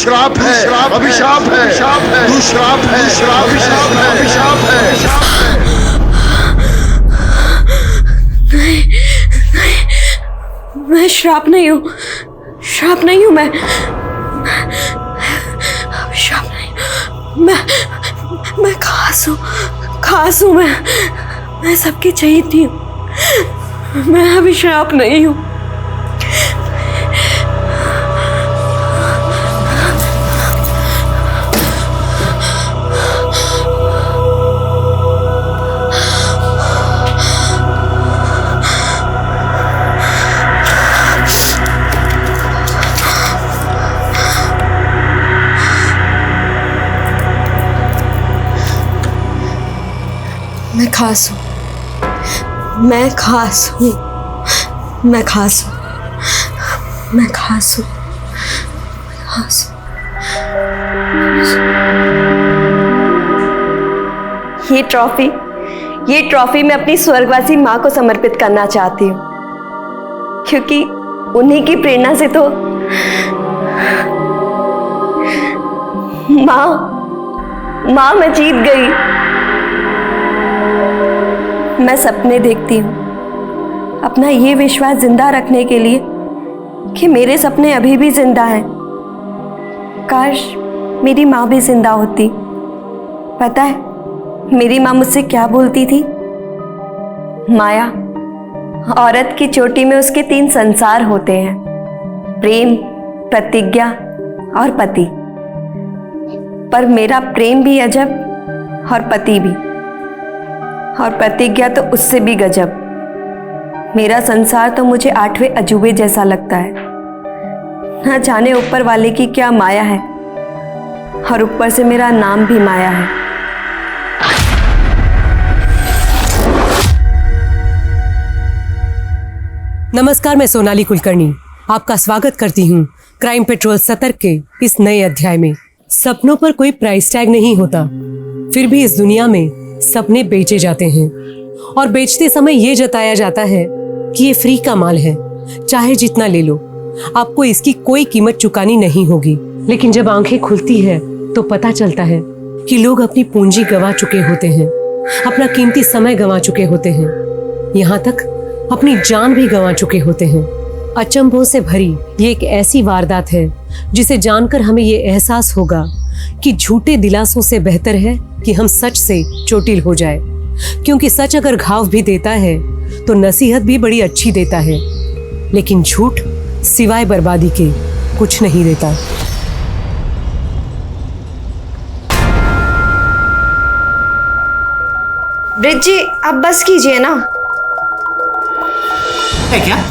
श्राप है, अभिशाप है, तू श्राप है, अभिशाप है, अभिशाप है। मैं श्राप नहीं हूँ, श्राप नहीं हूँ मैं श्राप नहीं। मैं खास हूँ मैं सबकी चहेती हूँ। मैं अभी श्राप नहीं हूँ। मैं खास हूँ, मैं खास हूँ, मैं खास हूँ, मैं खास हूँ, खास हूँ। ये ट्रॉफी मैं अपनी स्वर्गवासी माँ को समर्पित करना चाहती हूँ, क्योंकि उन्हीं की प्रेरणा से तो माँ मैं जीत गई। मैं सपने देखती हूँ अपना ये विश्वास जिंदा रखने के लिए कि मेरे सपने अभी भी जिंदा हैं। काश मेरी माँ भी जिंदा होती। पता है मेरी माँ मुझसे क्या बोलती थी? माया, औरत की चोटी में उसके 3 संसार होते हैं, प्रेम, प्रतिज्ञा और पति। पर मेरा प्रेम भी अजब और पति भी, और प्रतिज्ञा तो उससे भी गजब। मेरा संसार तो मुझे 8वें अजूबे जैसा लगता है। ना जाने ऊपर वाले की क्या माया है, और ऊपर से मेरा नाम भी माया है। नमस्कार, मैं सोनाली कुलकर्णी आपका स्वागत करती हूँ क्राइम पेट्रोल सतर्क के इस नए अध्याय में। सपनों पर कोई प्राइस टैग नहीं होता, फिर भी इस दुनिया में सपने बेचे जाते हैं और बेचते समय ये जताया जाता है कि ये फ्री का माल है, चाहे जितना ले लो, आपको इसकी कोई कीमत चुकानी नहीं होगी। लेकिन जब आंखें खुलती है तो पता चलता है कि लोग अपनी पूंजी गंवा चुके होते हैं, अपना कीमती समय गंवा चुके होते हैं, यहाँ तक अपनी जान भी गंवा चुके होते हैं। अचंभों से भरी ये एक ऐसी वारदात है जिसे जानकर हमें ये एहसास होगा कि झूठे दिलासों से बेहतर है कि हम सच से चोटिल हो जाए, क्योंकि सच अगर घाव भी देता है तो नसीहत भी बड़ी अच्छी देता है, लेकिन झूठ सिवाय बर्बादी के कुछ नहीं देता। ब्रिज जी, आप बस कीजिए ना। है क्या?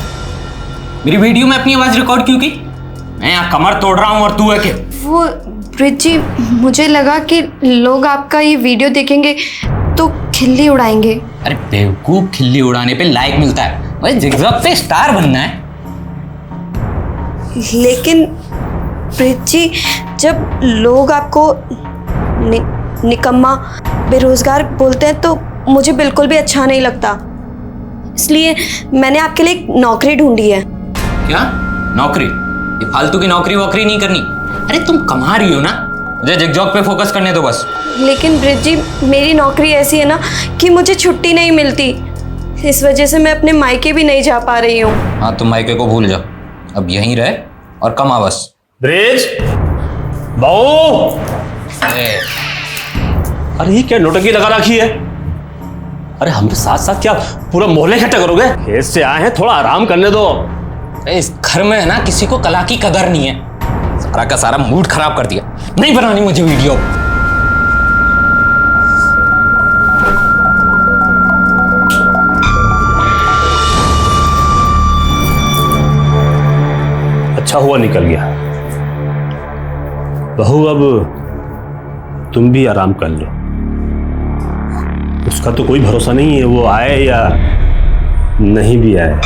मेरी वीडियो में अपनी आवाज रिकॉर्ड क्यों की? मैं यहाँ कमर तोड़ रहा हूँ और तू है क्या? वो ब्रिज जी, मुझे लगा कि लोग आपका ये वीडियो देखेंगे तो खिल्ली उड़ाएंगे। अरे बेवकूफ, खिल्ली उड़ाने पे लाइक मिलता है, मुझे जिगजैग पे स्टार बनना है। लेकिन ब्रिज जी, जब लोग आपको निकम्मा, बेरोजगार बोलते हैं तो मुझे बिल्कुल भी अच्छा नहीं लगता। इसलिए मैंने आपके लिए एक नौकरी ढूंढी है। क्या नौकरी? ये फालतू की नौकरी वोकरी नहीं करनी। अरे तुम कमा रही हो ना, मुझे जिगजैग पे फोकस करने दो बस। लेकिन ब्रिज जी, मेरी नौकरी ऐसी है ना कि मुझे छुट्टी नहीं मिलती, इस वजह से मैं अपने मायके भी नहीं जा पा रही हूँ। हाँ, तुम मायके को भूल जाओ, अब यहीं रहे और कमा बस। ब्रिज बहू, अरे ये क्या नोटंकी लगा रखी है? अरे हम साथ साथ क्या पूरा मोहल्ले इकट्ठा करोगे? खेत से आए हैं, थोड़ा आराम करने दो। इस घर में है ना किसी को कला की कदर नहीं है, सारा का सारा मूड खराब कर दिया। नहीं बनानी मुझे वीडियो। अच्छा हुआ निकल गया। बहू अब तुम भी आराम कर लो, उसका तो कोई भरोसा नहीं है, वो आए या नहीं भी आए।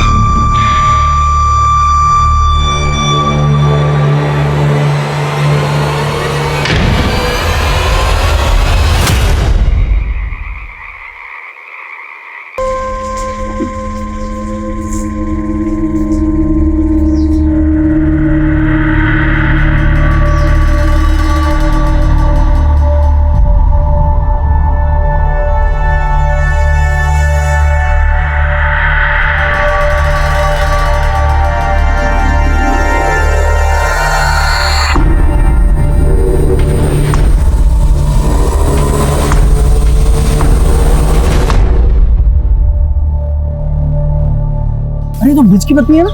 ये तो ब्रिज की पत्नी है ना,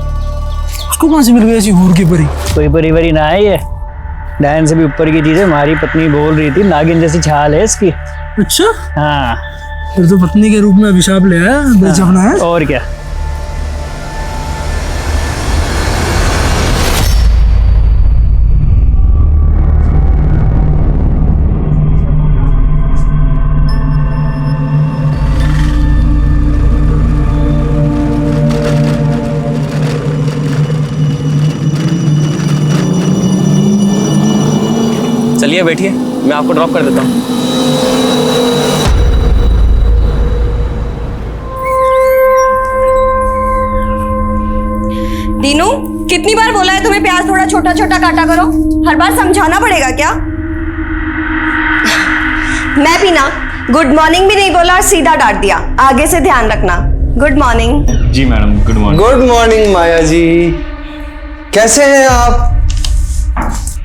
उसको कहाँ से मिल गई ऐसी हूर की परी? कोई परी वरी ना है, ये डायन से भी ऊपर की चीज है। हमारी पत्नी बोल रही थी नागिन जैसी छाल है इसकी। अच्छा, हाँ फिर तो पत्नी के रूप में अभिशाप ले आया ब्रिज अपना है। और क्या। चलिए बैठिए, मैं आपको ड्रॉप कर देता हूँ। दीनू, कितनी बार बोला है तुम्हें प्याज थोड़ा छोटा छोटा काटा करो? हर बार समझाना पड़ेगा क्या? मैं भी ना गुड मॉर्निंग भी नहीं बोला और सीधा डांट दिया। आगे से ध्यान रखना। Good morning. जी madam, good morning. Good morning Maya ji, कैसे हैं आप?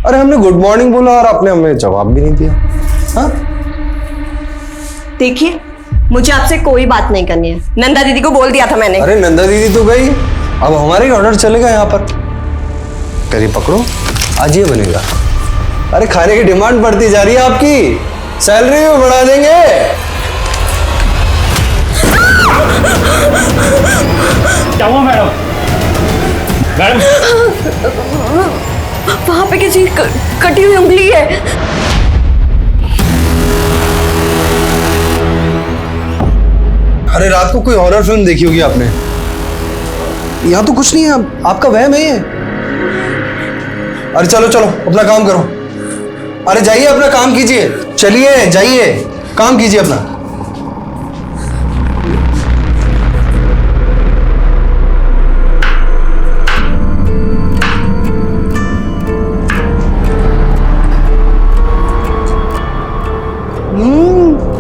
अरे हमने गुड मॉर्निंग बोला और आपने हमें जवाब भी नहीं दिया। हाँ? देखिए, मुझे आपसे कोई बात नहीं करनी है। नंदा दीदी को बोल दिया था मैंने। अरे नंदा दीदी तो गई, अब हमारे ऑर्डर चलेगा यहाँ पर। करिए पकड़ो, आज ये बनेगा। अरे खाने की डिमांड बढ़ती जा रही है आपकी, सैलरी भी बढ़ा देंगे। क्या हुआ मैडम? मैडम वहां पे किसी कटी हुई उंगली है। अरे रात को कोई हॉरर फिल्म देखी होगी आपने। यहाँ तो कुछ नहीं है, आपका वहम है ये। अरे चलो चलो अपना काम करो। अरे जाइए अपना काम कीजिए, चलिए जाइए काम कीजिए अपना।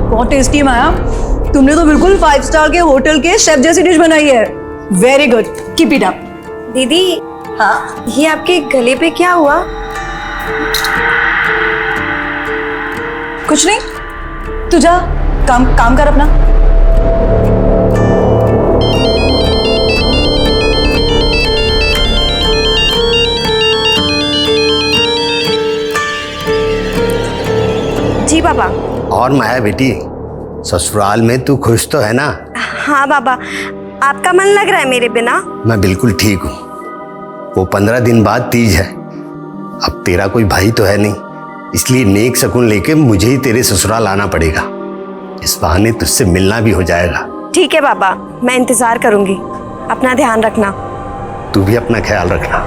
बहुत टेस्टी माया, तुमने तो बिल्कुल 5 स्टार के होटल के शेफ जैसी डिश बनाई है। Very good, keep it up. दीदी, हाँ, ये आपके गले पे क्या हुआ? कुछ नहीं, तू जा काम कर अपना। जी बाबा। और माया बेटी, ससुराल में तू खुश तो है ना? हाँ बाबा, आपका मन लग रहा है मेरे बिना? मैं बिल्कुल ठीक हूँ। वो 15 दिन बाद तीज है। अब तेरा कोई भाई तो है नहीं, इसलिए नेक शगुन लेके मुझे ही तेरे ससुराल आना पड़ेगा। इस बहाने तुझसे मिलना भी हो जाएगा। ठीक है बाबा, मैं इंतजार करूंगी। अपना ध्यान रखना। तू भी अपना ख्याल रखना।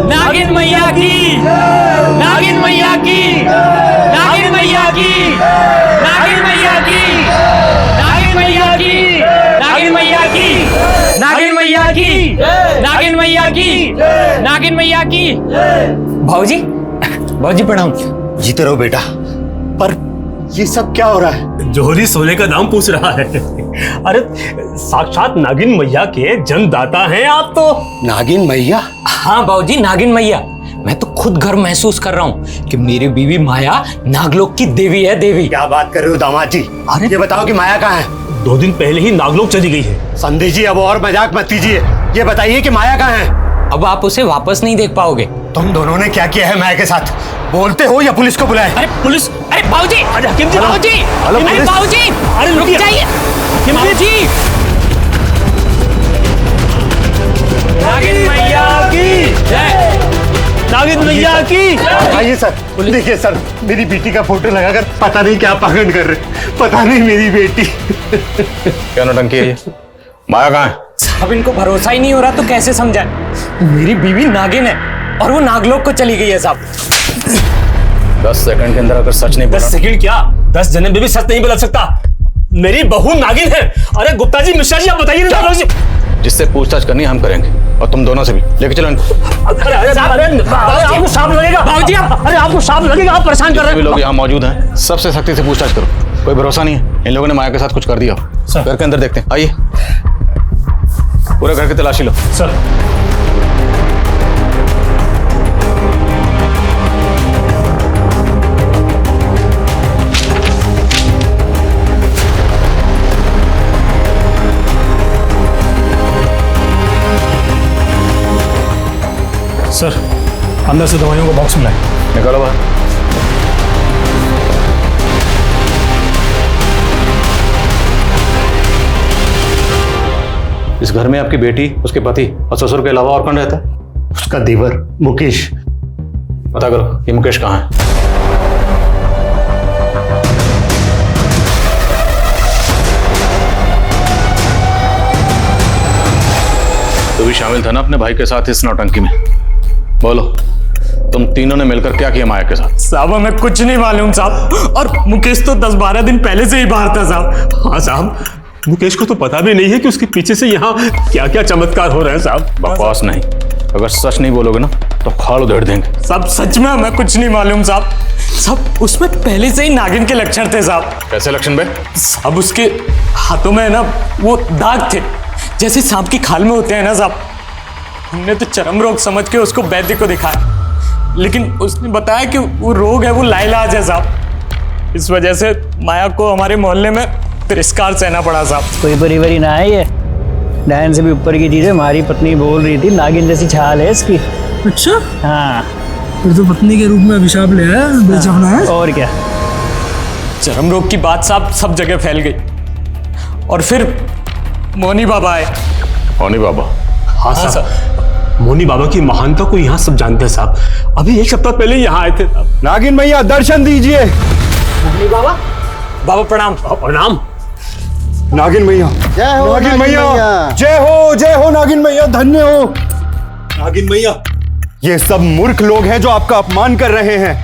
नागिन मैया की, नागिन मैया की, नागिन मैया की, नागिन मैया की, नागिन मैया की, नागिन मैया की, नागिन मैया की, नागिन मैया की, नागिन मैया की। भाऊजी, भाऊजी प्रणाम। जीते रहो बेटा। पर ये सब क्या हो रहा है? जोहरी सोने का दाम पूछ रहा है। अरे साक्षात नागिन मैया के जन्मदाता हैं आप तो। नागिन मैया? हाँ भाऊजी, नागिन मैया। मैं तो खुद गर्व महसूस कर रहा हूँ कि मेरी बीवी माया नागलोक की देवी है। देवी। क्या बात कर रहे हो दामाद जी? अरे ये बताओ कि माया कहाँ है? 2 दिन पहले ही नागलोक चली गई है। संदेश जी अब और मजाक मत कीजिए, ये बताइए कि माया कहाँ है? अब आप उसे वापस नहीं देख पाओगे। तुम दोनों ने क्या किया है माया के साथ? बोलते हो या पुलिस को बुलाए? अरे पुलिस, अरे बाबूजी, अरे हकीम जी, बाबूजी, हेलो, अरे पुलिस। बाबूजी, अरे रुक रुकिए। जाइए। बाबूजी, नागिन मैया की जय, नागिन मैया की। आइए सर, देखिए सर, मेरी बेटी का फोटो लगाकर पता नहीं क्या पाखंड कर रहे। पता नहीं मेरी बेटी। क्या नौटंकी है ये? माया कहाँ है? साहब इनको भरोसा ही नहीं हो रहा तो कैसे समझाएं? मेरी बीवी नागिन है और वो नागलोक को चली गई है साहब। 10 सेकंड के अंदर अगर सच नहीं 10 बोला। सेकंड क्या, 10 जन्म में भी सच नहीं बदल सकता। मेरी बहू नागिन है। अरे गुप्ता जी, मिश्रा जी, आप बताइए ना। जिससे पूछताछ करनी है हम करेंगे, और तुम दोनों से भी। लेके चलो इनको। आपको सांप लगेगा बाबूजी, अरे आपको सांप लगेगा, आप परेशान कर रहे सभी हैं। लोग यहाँ मौजूद हैं, सबसे सख्ती से पूछताछ करो। कोई भरोसा नहीं है, इन लोगों ने माया के साथ कुछ कर दिया। घर के अंदर देखते हैं, आइए। पूरे घर की तलाशी लो। सर, सर अंदर से दवाइयों का बॉक्स मिला है। निकालो बाहर। इस घर में आपकी बेटी, उसके पति और ससुर के अलावा और कौन रहता है? उसका देवर मुकेश। पता करो ये मुकेश कहाँ है। तू भी शामिल था ना अपने भाई के साथ इस नौटंकी में? बोलो, तुम तीनों ने मिलकर क्या किया माया के साथ? साहब हमें कुछ नहीं मालूम साहब, और मुकेश तो 10-12 दिन पहले से ही बाहर था साहब। हाँ साहब, मुकेश को तो पता भी नहीं है कि उसके पीछे से यहाँ क्या क्या चमत्कार हो रहे हैं साहब। बकवास नहीं, अगर सच नहीं बोलोगे ना तो खाल उधेड़ देंगे। साहब सच में हमें कुछ नहीं मालूम साहब। साहब उसमें पहले से ही नागिन के लक्षण थे साहब। कैसे लक्षण बे? साहब उसके हाथों में ना वो दाग थे, जैसे सांप की खाल में होते हैं ना साहब। हमने तो चरम रोग समझ के उसको वैद्य को दिखाया, लेकिन उसने बताया कि वो रोग है वो लाइलाज है साहब। इस वजह से माया को हमारे मोहल्ले में तिरस्कार सहना पड़ा साहब। कोई परिवारी ना है ये, डायन से भी ऊपर की चीजें हमारी पत्नी बोल रही थी, नागिन जैसी छाल है इसकी। अच्छा, हाँ फिर तो पत्नी के रूप में अभिशाप ले आया बेचपना है। और क्या। चरम रोग की बात साहब सब जगह फैल गई, और फिर मोनी बाबा आए। मोनी बाबा? हाँ साहब, मोनी बाबा की महानता को यहाँ सब जानते हैं साहब। अभी 1 सप्ताह पहले यहाँ आए थे। नागिन मैया दर्शन दीजिए। बाबा प्रणाम। प्रणाम। नागिन मैया, जय हो नागिन मैया, जय हो नागिन मैया, धन्य हो नागिन मैया। ये सब मूर्ख लोग हैं जो आपका अपमान कर रहे हैं।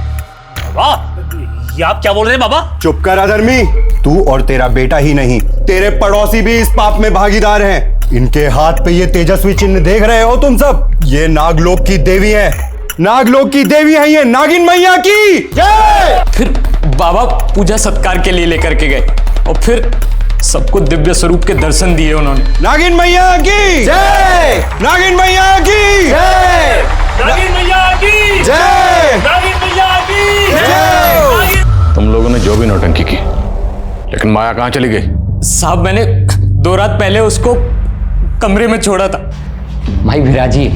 बाबा, ये आप क्या बोल रहे हैं बाबा? चुप कर अधर्मी, तू और तेरा बेटा ही नहीं, तेरे पड़ोसी भी इस पाप में भागीदार हैं। इनके हाथ पे ये तेजस्वी चिन्ह देख रहे हो तुम सब, ये नागलोक की देवी है, नागलोक की देवी है ये, नागिन मैया की जय। फिर बाबा पूजा सत्कार के लिए लेकर के गए, और फिर सबको दिव्य स्वरूप के दर्शन दिए उन्होंने। नागिन मैया की जय, नागिन मैया की जय, नागिन मैया की जय, नागिन मैया की जय। तुम लोगों ने जो भी नौटंकी की, लेकिन माया कहाँ चली गई? साहब मैंने 2 रात पहले उसको कमरे में छोड़ा था। भाई विराजी,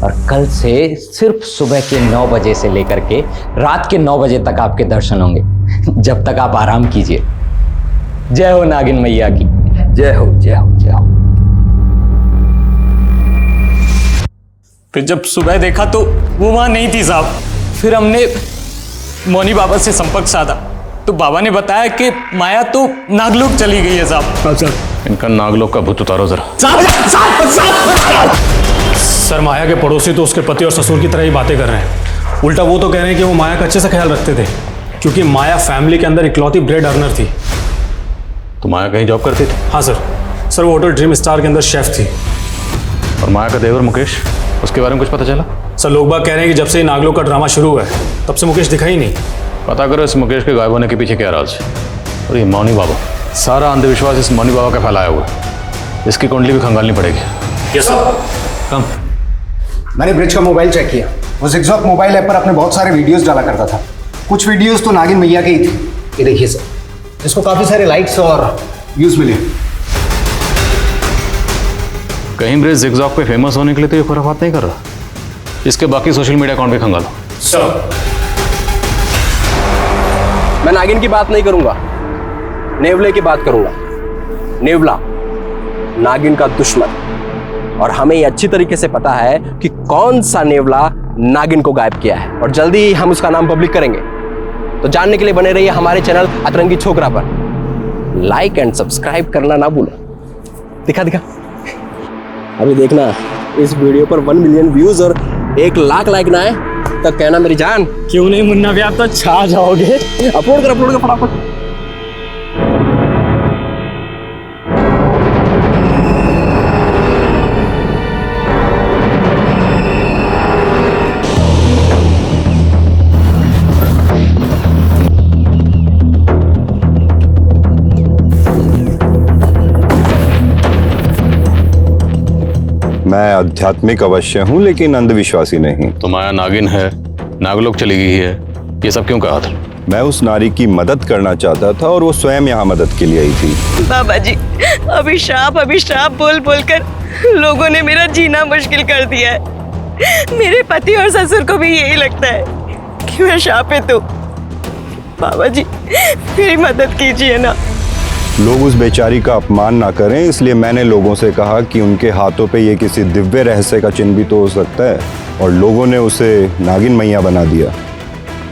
और कल से सिर्फ सुबह के 9 बजे से लेकर के रात के 9 बजे तक आपके दर्शन होंगे, जब तक आप आराम कीजिए। जय हो नागिन मैया की, जय हो जय हो जय हो। फिर जब सुबह देखा तो वो वहां नहीं थी साहब। फिर हमने मोनी बाबा से संपर्क साधा, तो बाबा ने बताया कि माया तो नागलोक चली गई है साहब। इनका नागलोक का भूत उतारो जरा। सर माया के पड़ोसी तो उसके पति और ससुर की तरह ही बातें कर रहे हैं। उल्टा वो तो कह रहे हैं कि वो माया का अच्छे से ख्याल रखते थे, क्योंकि माया फैमिली के अंदर इकलौती ब्रेड अर्नर थी। तो माया कहीं जॉब करती थी? हाँ सर वो होटल ड्रीम स्टार के अंदर शेफ थी। और माया का देवर मुकेश, उसके बारे में कुछ पता चला? सर लोग बाग कह रहे हैं कि जब से नागलोक का ड्रामा शुरू हुआ है तब से मुकेश दिखा ही नहीं। पता करो इस मुकेश के गायब होने के पीछे क्या राज है। और ये मौनी बाबा, सारा अंधविश्वास इस मौनी बाबा का फैलाया हुआ है। इसकी कुंडली भी खंगालनी पड़ेगी। यस सर, कम। मैंने ब्रिज का मोबाइल चेक किया, वो जिग्जॉग मोबाइल ऐप पर अपने बहुत सारे वीडियोस डाला करता था। कुछ वीडियोस तो नागिन मैया के ही थे। ये देखिए सर, इसको काफी सारे लाइक्स और व्यूज मिले। कहीं ब्रिज जिगजॉग पे फेमस होने के लिए तो ये खुराफात नहीं कर रहा। इसके बाकी सोशल मीडिया अकाउंट भी खंगालो। सर मैं नागिन की बात नहीं करूंगा, नेवले की बात करूंगा। नेवला नागिन का दुश्मन, और हमें ये अच्छी तरीके से पता है कि कौन सा नेवला नागिन को गायब किया है, और जल्दी ही हम उसका नाम पब्लिक करेंगे। तो जानने के लिए बने रहिए हमारे चैनल अतरंगी छोकरा पर। लाइक एंड सब्सक्राइब करना ना भूलो। दिखा अभी देखना, इस वीडियो पर 1 मिलियन व्यूज और 1 लाख लाइक ना आए तो कहना मेरी जान। क्यों नहीं मुन्ना भी, आप तो छा जाओगे। अपलोड कर फटाफट। मैं आध्यात्मिक अवश्य हूँ लेकिन अंधविश्वासी नहीं। तो माया नागिन है, नागलोक चली गई है, ये सब क्यों कहा था? मैं उस नारी की मदद करना चाहता था और वो स्वयं यहाँ मदद के लिए आई थी। बाबा जी, अभिशाप बोल बोलकर लोगों ने मेरा जीना मुश्किल कर दिया है। मेरे पति और ससुर को भी यही लगता है कि मैं शापित हूँ। बाबा जी, मेरी मदद कीजिए ना। लोग उस बेचारी का अपमान ना करें, इसलिए मैंने लोगों से कहा कि उनके हाथों पे ये किसी दिव्य रहस्य का चिन्ह भी तो हो सकता है, और लोगों ने उसे नागिन मैया बना दिया।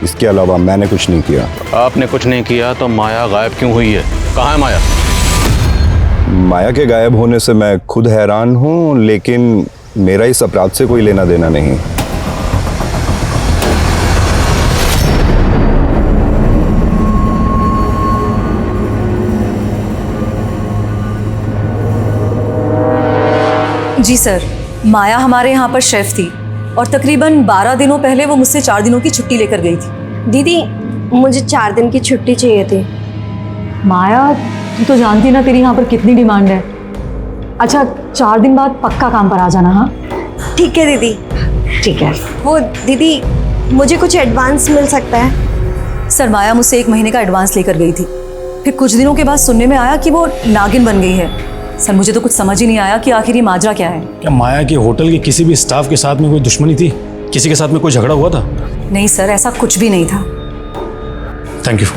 इसके अलावा मैंने कुछ नहीं किया। आपने कुछ नहीं किया तो माया गायब क्यों हुई है? कहाँ है माया? माया के गायब होने से मैं खुद हैरान हूँ, लेकिन मेरा इस अपराध से कोई लेना देना नहीं। जी सर, माया हमारे यहाँ पर शेफ थी और तकरीबन 12 दिनों पहले वो मुझसे 4 दिनों की छुट्टी लेकर गई थी। दीदी, मुझे 4 दिन की छुट्टी चाहिए थी। माया, तू तो जानती ना तेरी यहाँ पर कितनी डिमांड है। अच्छा, 4 दिन बाद पक्का काम पर आ जाना। हाँ ठीक है दीदी। ठीक है। वो दीदी, मुझे कुछ एडवांस मिल सकता है? सर, माया मुझसे 1 महीने का एडवांस लेकर गई थी। फिर कुछ दिनों के बाद सुनने में आया कि वो नागिन बन गई है। सर, मुझे तो कुछ समझ ही नहीं आया कि आखिर ये माजरा क्या है। क्या माया के होटल के किसी भी स्टाफ के साथ में कोई दुश्मनी थी? किसी के साथ में कोई झगड़ा हुआ था? नहीं सर, ऐसा कुछ भी नहीं था। Thank you.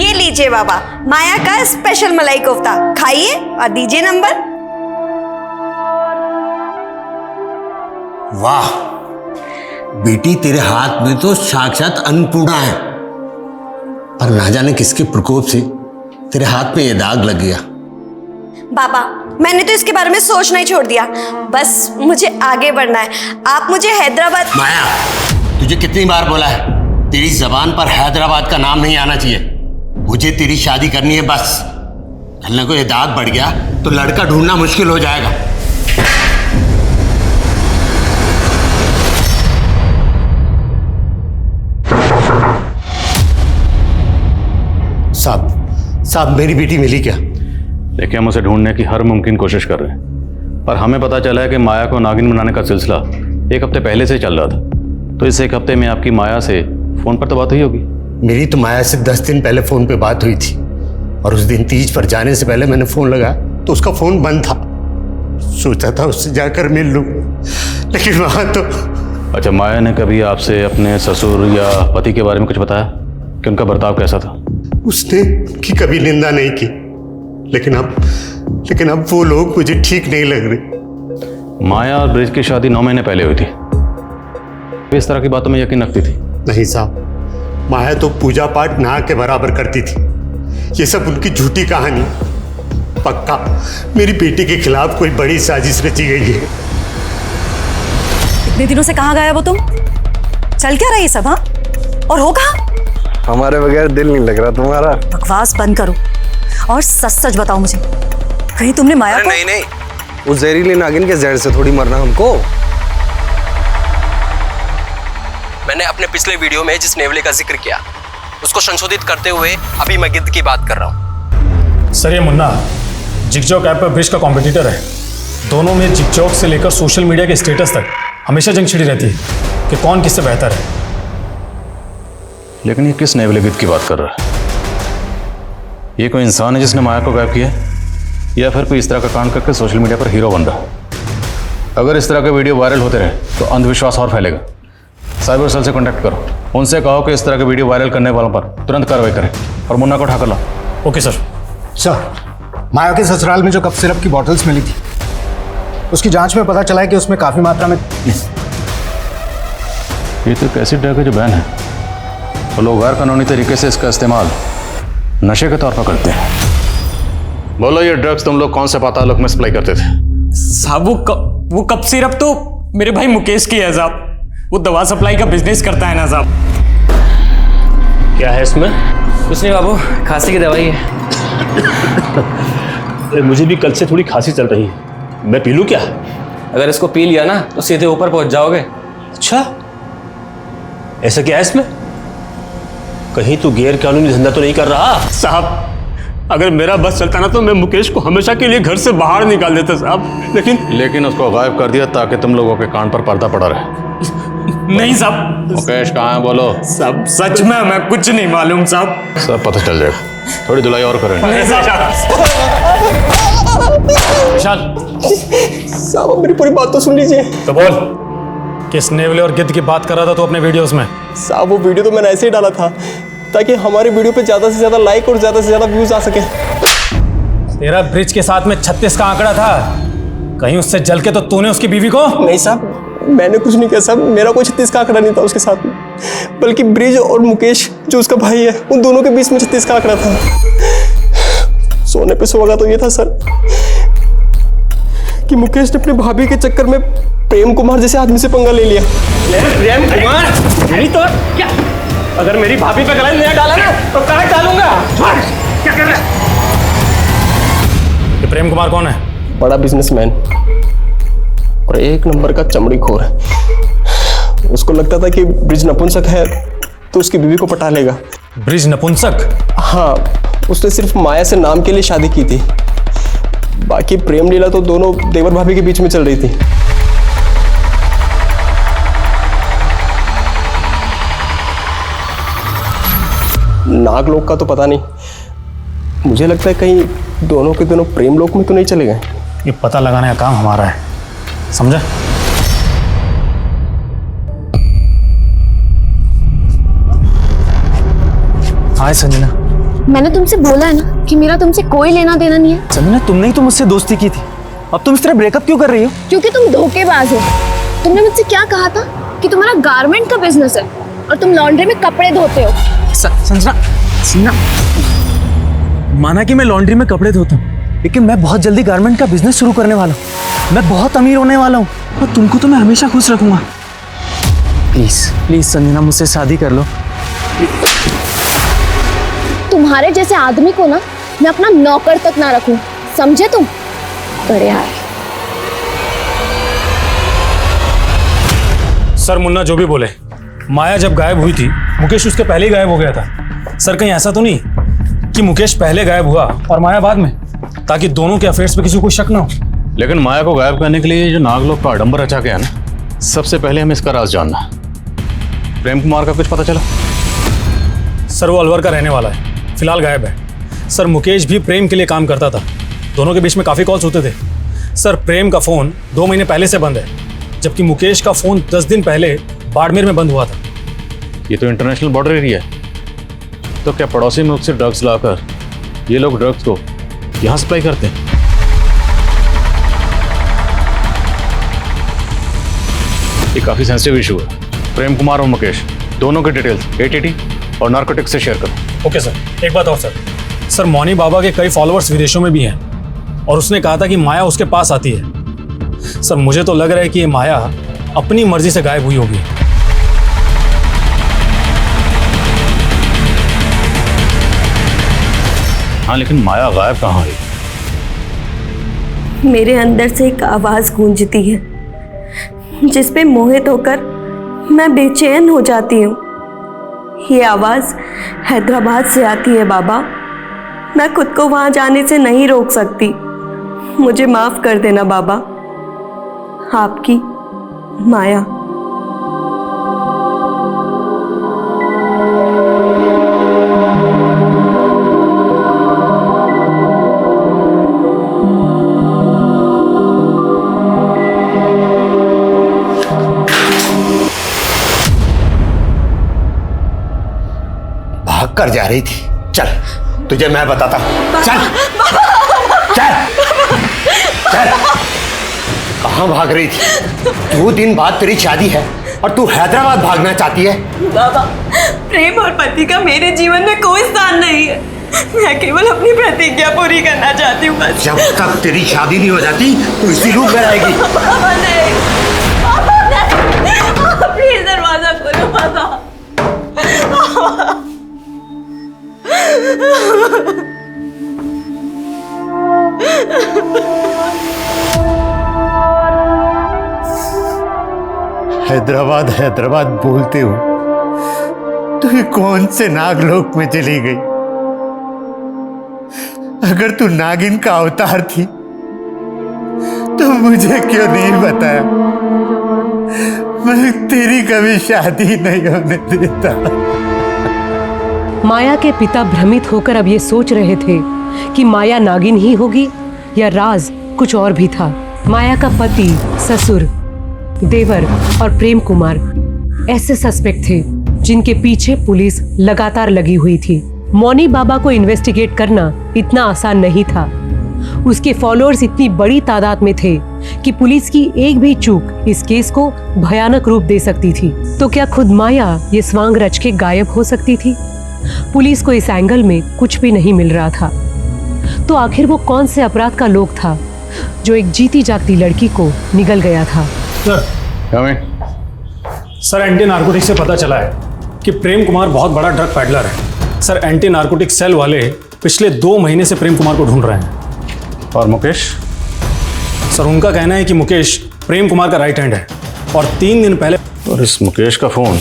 ये लीजिए बाबा, माया का स्पेशल मलाई कोफ्ता, खाइए और दीजिए नंबर। वाह बेटी, तेरे हाथ में तो साक्षात अन्नपूर्णा है, पर ना जाने किसके प्रकोप से तेरे हाथ में ये दाग लग गया। बाबा, मैंने तो इसके बारे में सोचना ही छोड़ दिया। बस मुझे आगे बढ़ना है। आप मुझे हैदराबाद। माया, तुझे कितनी बार बोला है, तेरी जबान पर हैदराबाद का नाम नहीं आना चाहिए। मुझे तेरी शादी करनी है बस। कल को ये दाग बढ़ गया तो लड़का ढूंढना मुश्किल हो जाएगा। साहब, मेरी बेटी मिली क्या? देखिए, हम उसे ढूंढने की हर मुमकिन कोशिश कर रहे हैं, पर हमें पता चला है कि माया को नागिन बनाने का सिलसिला 1 हफ्ते पहले से चल रहा था। तो इस 1 हफ्ते में आपकी माया से फोन पर तो बात हुई होगी? मेरी तो माया से 10 दिन पहले फोन पे बात हुई थी, और उस दिन तीज पर जाने से पहले मैंने फोन लगाया तो उसका फोन बंद था। सोचा था उससे जाकर मिल लूं, लेकिन वहां तो। अच्छा, माया ने कभी आपसे अपने ससुर या पति के बारे में कुछ बताया कि उनका बर्ताव कैसा था? उसने उनकी कभी निंदा नहीं की, लेकिन अब वो लोग मुझे ठीक नहीं लग रहे। माया और ब्रिज की शादी 9 महीने पहले हुई थी। इस तरह की बातों में यकीन रखती थी? नहीं साहब, माया तो पूजा पाठ ना के बराबर करती थी। ये सब उनकी झूठी कहानी। पक्का मेरी बेटी के खिलाफ कोई बड़ी साजिश रची गई है। इतने दिनों से कहाँ गया वो तुम? चल क्या रहा है ये सब? हाँ, और हो कहाँ? हमारे बगैर दिल नहीं लग रहा तुम्हारा। बकवास बंद करो और सच सच बताओ मुझे, कहीं तुमने माया को? नहीं, उस जहरीली नागिन के जहर से थोड़ी मरना हमको। मैंने अपने पिछले वीडियो में जिस नेवले का जिक्र किया उसको संशोधित करते हुए अभी मैं गिद्ध की बात कर रहा हूँ। सर, ये मुन्ना जिगजॉक ऐप पर ब्रिज का कॉम्पिटिटर है। दोनों में जिगजॉक से लेकर सोशल मीडिया के स्टेटस तक हमेशा जंग छिड़ी रहती है कि कौन किससे बेहतर है। लेकिन ये किस नेवले गिद्ध की बात कर रहा है? ये कोई इंसान है जिसने माया को गायब किया है, या फिर कोई इस तरह का कांड करके सोशल मीडिया पर हीरो बन रहा है? अगर इस तरह के वीडियो वायरल होते रहे तो अंधविश्वास और फैलेगा। साइबर सेल से कांटेक्ट करो, उनसे कहो कि इस तरह के वीडियो वायरल करने वालों पर तुरंत कार्रवाई करें और मुन्ना को उठा कर लाओ। Okay sir. सर, माया के ससुराल में जो कफ सिरप की बॉटल्स मिली थी, उसकी जांच में पता चला है कि उसमें काफी मात्रा में। ये तो एक ऐसी ड्रग है जो बैन है, तो लोग गैर कानूनी तरीके से इसका इस्तेमाल नशे के तौर पर करते हैं। बोलो, ये ड्रग्स तुम लोग कौन से पातालोक में सप्लाई करते थे? साहब, वो कप सिरप तो मेरे भाई मुकेश की है साहब। वो दवा सप्लाई का बिजनेस करता है ना साहब। क्या है इसमें? कुछ नहीं बाबू, खांसी की दवाई है। मुझे भी कल से थोड़ी खांसी चल रही है, मैं पी लूं क्या? अगर इसको पी लिया ना तो सीधे ऊपर पहुंच जाओगे। अच्छा, ऐसा क्या है इसमें? कहीं तू गैर कानूनी धंधा तो नहीं कर रहा? साहब, अगर मेरा बस चलता ना तो मैं मुकेश को हमेशा के लिए घर से बाहर निकाल देता साहब, लेकिन उसको गायब कर दिया ताकि तुम लोगों के कान पर पर्दा पड़ा रहे। नहीं साहब। मुकेश कहाँ है बोलो? सब सच में हमें कुछ नहीं मालूम साहब। सब पता चल जाएगा, थोड़ी धुलाई और करेंगे। विशाल साहब मेरी पूरी बात तो सुन लीजिए। तो बोल, किस नेवले और गिद्ध की बात कर रहा था तू अपने वीडियोस में? साहब वो वीडियो तो मैंने ऐसे ही डाला था ताकि हमारी वीडियो पे ज्यादा से ज्यादा लाइक और ज्यादा से ज्यादा व्यूज आ सके। तेरा ब्रिज के साथ में 36 का आंकड़ा था, कहीं उससे जल के तो तूने उसकी बीवी को? नहीं साहब, मैंने कुछ नहीं किया साहब, मेरा कोई 36 का आंकड़ा नहीं था उसके साथ में, बल्कि ब्रिज और मुकेश जो उसका भाई है उन दोनों के बीच में 36 का आंकड़ा था। सोने पे सुहागा तो ये था सर कि मुकेश ने अपनी भाभी के चक्कर में प्रेम कुमार जैसे आदमी से पंगा ले लिया। प्रेम कुमार? नहीं तो क्या? अगर मेरी भाभी पे गला नहीं डाला ना तो कहाँ डालूंगा? क्या कर रहा है? ये प्रेम कुमार कौन है? बड़ा बिजनेसमैन और एक नंबर का चमड़ी खोर है। उसको लगता था कि ब्रिज नपुंसक है तो उसकी बीवी को पटा लेगा। ब्रिज नपुंसक? हाँ, उसने सिर्फ माया से नाम के लिए शादी की थी, बाकी प्रेम लीला तो दोनों देवर भाभी के बीच में चल रही थी। नागलोक का तो पता नहीं, मुझे लगता है कहीं दोनों के दोनों प्रेम लोक में तो नहीं चले गए। ये पता लगाने का काम हमारा है, समझा? हाय संजना। मैंने तुमसे बोला है ना कि मेरा तुमसे कोई लेना देना नहीं है। संजना, तुमने ही तो मुझसे दोस्ती की थी, अब तुम इस तरह ब्रेकअप क्यों कर रही हो? क्योंकि तुम धोखेबाज हो। तुमने मुझसे क्या कहा था कि तुम्हारा गारमेंट का बिजनेस है और तुम लॉन्ड्री में कपड़े धोते हो। संजना, माना कि मैं लॉन्ड्री में कपड़े धोता हूँ, लेकिन मैं बहुत जल्दी गारमेंट का बिजनेस शुरू करने वाला हूँ। मैं बहुत अमीर होने वाला हूँ और तुमको तो मैं हमेशा खुश रखूंगा। प्लीज प्लीज संजना, मुझसे शादी कर लो। तुम्हारे जैसे आदमी को ना मैं अपना नौकर तक ना रखूं, समझे तुम? बड़े यार। सर मुन्ना जो भी बोले, माया जब गायब हुई थी मुकेश उसके पहले ही गायब हो गया था। सर कहीं ऐसा तो नहीं कि मुकेश पहले गायब हुआ और माया बाद में, ताकि दोनों के अफेयर्स पे किसी को शक ना हो? लेकिन माया को गायब करने के लिए जो नागलोक का आडंबर रचा गया ना, सबसे पहले हमें इसका राज जानना। प्रेम कुमार का कुछ पता चला? सर वो अलवर का रहने वाला है, फिलहाल गायब है। सर मुकेश भी प्रेम के लिए काम करता था, दोनों के बीच में काफ़ी कॉल्स होते थे। सर प्रेम का फ़ोन 2 महीने पहले से बंद है, जबकि मुकेश का फ़ोन 10 दिन पहले बाड़मेर में बंद हुआ था। ये तो इंटरनेशनल बॉर्डर एरिया है, तो क्या पड़ोसी मुल्क से ड्रग्स लाकर ये लोग ड्रग्स को यहाँ सप्लाई करते हैं? ये काफ़ी सेंसिटिव इशू है। प्रेम कुमार और मुकेश दोनों के डिटेल्स ATT और नार्कोटिक्स से शेयर करो। Okay sir. एक बात और सर मौनी बाबा के कई फॉलोअर्स विदेशों में भी हैं और उसने कहा था कि माया उसके पास आती है। सर मुझे तो लग रहा है कि ये माया अपनी मर्जी से गायब हुई होगी। हाँ, लेकिन माया गायब कहाँ हुई? मेरे अंदर से एक आवाज़ गूंजती है जिस पे मोहित होकर मैं बेचैन हो जाती हूँ। ये आवाज़ हैदराबाद से आती है बाबा। मैं खुद को वहाँ जाने से नहीं रोक सकती। मुझे माफ़ कर देना बाबा। आपकी माया। कर जा रही थी। चल तुझे मैं बताता हूं। चल चल चल। कहां भाग रही थी? 2 दिन बाद तेरी शादी है और तू हैदराबाद भागना चाहती है? बाबा, प्रेम और पति का मेरे जीवन में कोई स्थान नहीं है। मैं केवल अपनी प्रतिज्ञा पूरी करना चाहती हूँ बस। जब तक तेरी शादी नहीं हो जाती तो इसी रूप में रहेगी। बाबा नहीं, बाबा नहीं, प्लीज दरवाजा खोलो बाबा। हैदराबाद हैदराबाद बोलते हो तो ये कौन से नागलोक में चली गई? अगर तू नागिन का अवतार थी तो मुझे क्यों नहीं बताया? मैं तेरी कभी शादी नहीं होने देता। माया के पिता भ्रमित होकर अब ये सोच रहे थे कि माया नागिन ही होगी या राज कुछ और भी था। माया का पति, ससुर, देवर और प्रेम कुमार ऐसे सस्पेक्ट थे जिनके पीछे पुलिस लगातार लगी हुई थी। मौनी बाबा को इन्वेस्टिगेट करना इतना आसान नहीं था। उसके फॉलोअर्स इतनी बड़ी तादाद में थे कि पुलिस की एक भी चूक इस केस को भयानक रूप दे सकती थी। तो क्या खुद माया ये स्वांग रच के गायब हो सकती थी? पुलिस को इस एंगल में कुछ भी नहीं मिल रहा था। तो आखिर वो कौन से अपराध का लोग था जो एक जीती जागती लड़की को निगल गया था? सर, एंटी नार्कोटिक्स से पता चला है कि प्रेम कुमार बहुत बड़ा ड्रग पैडलर है। सर, एंटी नार्कोटिक्स सेल वाले पिछले 2 महीने से प्रेम कुमार को ढूंढ रहे हैं। और मुकेश? सर, उनका कहना है कि मुकेश प्रेम कुमार का राइट हैंड है और 3 दिन पहले और इस मुकेश का फोन